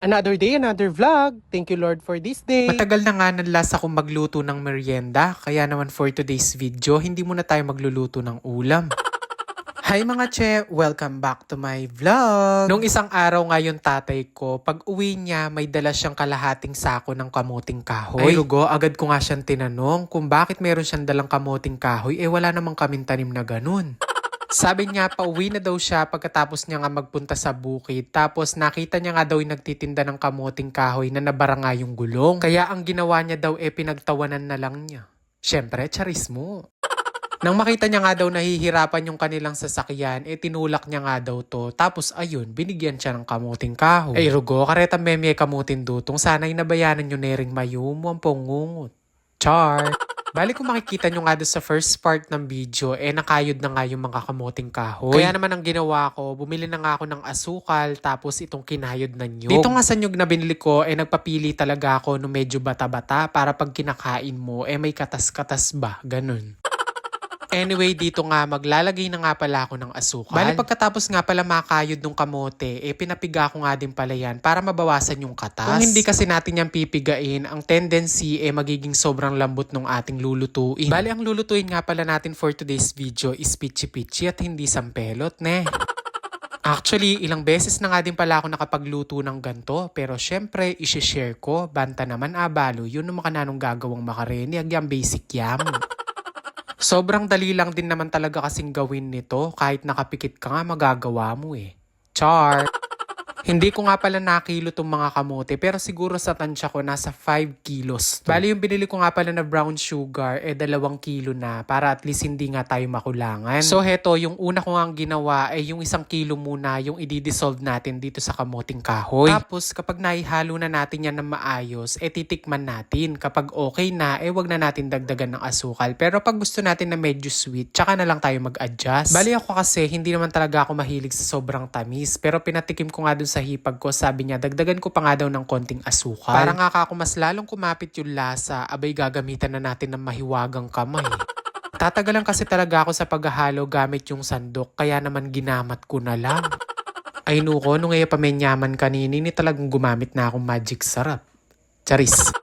Another day, another vlog. Thank you Lord for this day. Matagal na nga nanlas akong magluto ng merienda, kaya naman for today's video, hindi muna tayo magluluto ng ulam. Hi mga che! Welcome back to my vlog! Nung isang araw nga yung tatay ko, pag uwi niya, may dala siyang kalahating sako ng kamuting kahoy. Ay rugo, agad ko nga siyang tinanong kung bakit meron siyang dalang kamuting kahoy, wala namang kaming tanim na ganun. Sabi niya, pauwi na daw siya pagkatapos niya nga magpunta sa bukid. Tapos nakita niya nga daw yung nagtitinda ng kamuting kahoy na nabara nga yung gulong. Kaya ang ginawa niya daw pinagtawanan na lang niya. Siyempre, charis mo. Nang makita niya nga daw nahihirapan yung kanilang sasakyan, tinulak niya nga daw to. Tapos ayun, binigyan siya ng kamuting kahoy. Ay rugo, kareta meme kamutin dutong. Sana'y nabayanan nyo nering mayumo ang pungungot. Char! Bali kung makikita nyo nga doon sa first part ng video, nakayod na nga yung mga kamuting kahoy. Kaya naman ang ginawa ko, bumili na nga ako ng asukal, tapos itong kinayod na nyug. Dito nga sa nyug na binili ko, nagpapili talaga ako no medyo bata-bata para pag kinakain mo, may katas-katas ba, ganun. Anyway, dito nga, maglalagay na nga pala ako ng asukal. Bali pagkatapos nga pala makayod ng kamote, pinapiga ko nga din pala yan para mabawasan yung katas. Kung hindi kasi natin yan pipigain, ang tendency magiging sobrang lambot ng ating lulutuin. Bali ang lulutuin nga pala natin for today's video is pichi-pichi at hindi sampelot, ne? Actually, ilang beses na nga din pala ako nakapagluto ng ganto. Pero syempre, isi-share ko. Banta naman abalo, yun naman kananong gagawang makareni. Agyang basic yam. Sobrang dali lang din naman talaga kasing gawin nito. Kahit nakapikit ka nga, magagawa mo Char! Hindi ko nga pala nakilo tong mga kamote pero siguro sa tansya ko nasa 5 kilos. Bali yung binili ko nga pala na brown sugar 2 kilo na para at least hindi nga tayo makulangan. So heto, yung una ko nga ginawa yung 1 kilo muna yung i-dissolve natin dito sa kamoting kahoy. Tapos kapag naihalo na natin yan ng maayos, titikman natin. Kapag okay na, wag na natin dagdagan ng asukal. Pero pag gusto natin na medyo sweet, tsaka na lang tayo mag-adjust. Bali ako kasi hindi naman talaga ako mahilig sa sobrang tamis. Pero pinatikim ko nga dun sa hipag ko, sabi niya, dagdagan ko pa nga daw ng konting asukal. Para nga ako mas lalong kumapit yung lasa, abay gagamitan na natin ng mahiwagang kamay. Tatagalan kasi talaga ako sa paghahalo gamit yung sandok, kaya naman ginamat ko na lang. Ay nuko, nung pamenyaman kanini, ni talagang gumamit na akong magic sarap. Charis.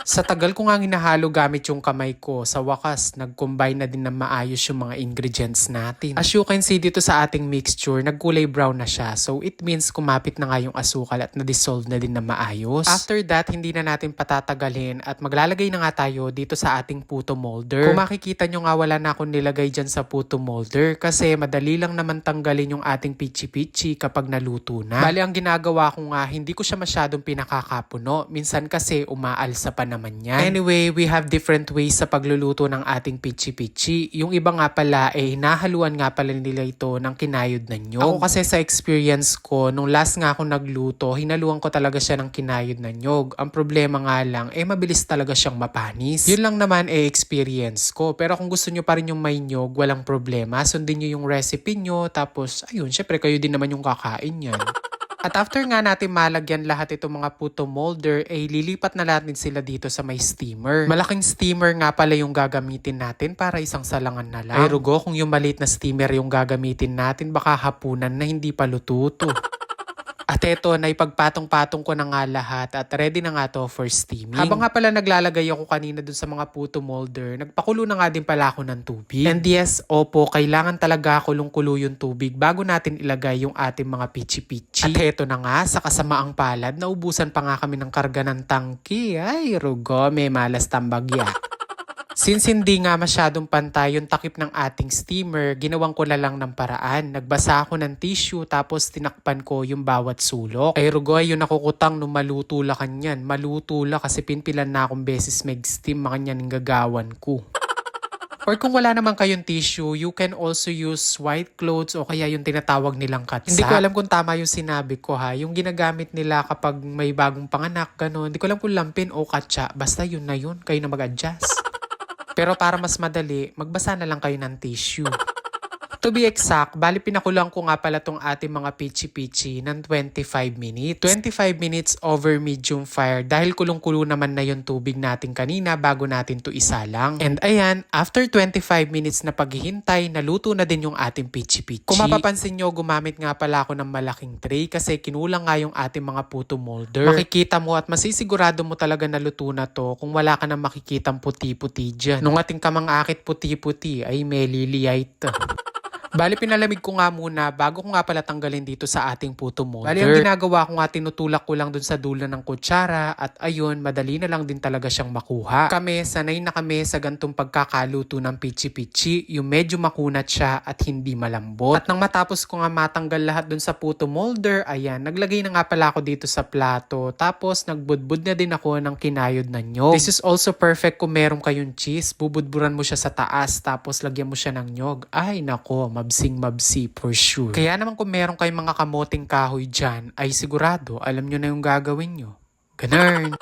Sa tagal ko nga hinahalo gamit yung kamay ko, sa wakas, nag-combine na din na maayos yung mga ingredients natin. As you can see dito sa ating mixture, nagkulay brown na siya. So it means kumapit na nga yung asukal at na-dissolve na din na maayos. After that, hindi na natin patatagalin at maglalagay na nga tayo dito sa ating puto molder. Kung makikita nyo nga, wala na akong nilagay dyan sa puto molder kasi madali lang naman tanggalin yung ating pichi-pichi kapag naluto na. Bali, ang ginagawa ko nga, hindi ko siya masyadong pinakakapuno. Minsan kasi umaalsa pa naman yan. Anyway, we have different ways sa pagluluto ng ating pichi-pichi. Yung iba nga pala hinahaluan nga pala nila ito ng kinayod na nyog. Ako kasi sa experience ko, nung last nga ako nagluto, hinaluan ko talaga siya ng kinayod na nyog. Ang problema nga lang, mabilis talaga siyang mapanis. Yun lang naman experience ko. Pero kung gusto nyo pa rin yung may nyog, walang problema. Sundin nyo yung recipe nyo. Tapos, ayun, syempre kayo din naman yung kakain yan. At after nga natin malagyan lahat itong mga puto molder, lilipat na natin sila dito sa may steamer. Malaking steamer nga pala yung gagamitin natin para isang salangan na lang. Ay rugo, kung yung maliit na steamer yung gagamitin natin, baka hapunan na hindi pa lututo. At eto, naipagpatong-patong ko na nga lahat at ready na nga to for steaming. Habang nga pala naglalagay ako kanina dun sa mga puto molder, nagpakulo na nga din pala ako ng tubig. And yes, opo, kailangan talaga kulong-kulo yung tubig bago natin ilagay yung ating mga pichi-pichi. At eto na nga, sa kasamaang palad, naubusan pa nga kami ng karga ng tangki. Ay, rugo, may malas tambagya. Since hindi nga masyadong pantay yung takip ng ating steamer, ginawang ko na lang ng paraan. Nagbasa ako ng tissue tapos tinakpan ko yung bawat sulok. Ay rugoy, yung nakukutang nung malutula kanyan. Malutula kasi pinpilan na akong beses mag-steam makanyan ng gagawan ko. Or kung wala naman kayong tissue, you can also use white clothes o kaya yung tinatawag nilang katsa. Hindi ko alam kung tama yung sinabi ko Yung ginagamit nila kapag may bagong panganak, gano'n. Hindi ko alam kung lampin o katsa. Basta yun na yun. Kayo na mag-adjust. Pero para mas madali, magbasa na lang kayo ng tissue. To be exact, bali pinakulang ko nga pala tong ating mga pichi-pichi ng 25 minutes. 25 minutes over medium fire dahil kulong-kulo naman na yung tubig natin kanina bago natin to isalang. And ayan, after 25 minutes na paghihintay, naluto na din yung ating pichi-pichi. Kung mapapansin nyo, gumamit nga pala ako ng malaking tray kasi kinulang nga yung ating mga puto molder. Makikita mo at masisigurado mo talaga na luto na to kung wala ka nang makikitang puti-puti dyan. Nung ating kamang-akit puti-puti ay may liliyite. Bali, pinalamig ko nga muna bago ko nga pala tanggalin dito sa ating puto molder. Bali, ang ginagawa ko nga, tinutulak ko lang dun sa dulo ng kutsara at ayun, madali na lang din talaga siyang makuha. Sanay na kami sa gantong pagkakaluto ng pichi-pichi, yung medyo makunat siya at hindi malambot. At nang matapos ko nga matanggal lahat dun sa puto molder, ayan, naglagay na nga pala ako dito sa plato. Tapos, nagbudbud na din ako ng kinayod na nyog. This is also perfect kung meron kayong cheese. Bubudburan mo siya sa taas, tapos lagyan mo siya ng nyog. Ay, nako, mabsing-mabsi for sure. Kaya naman kung meron kayong mga kamoting kahoy dyan, ay sigurado, alam nyo na yung gagawin nyo. Ganun.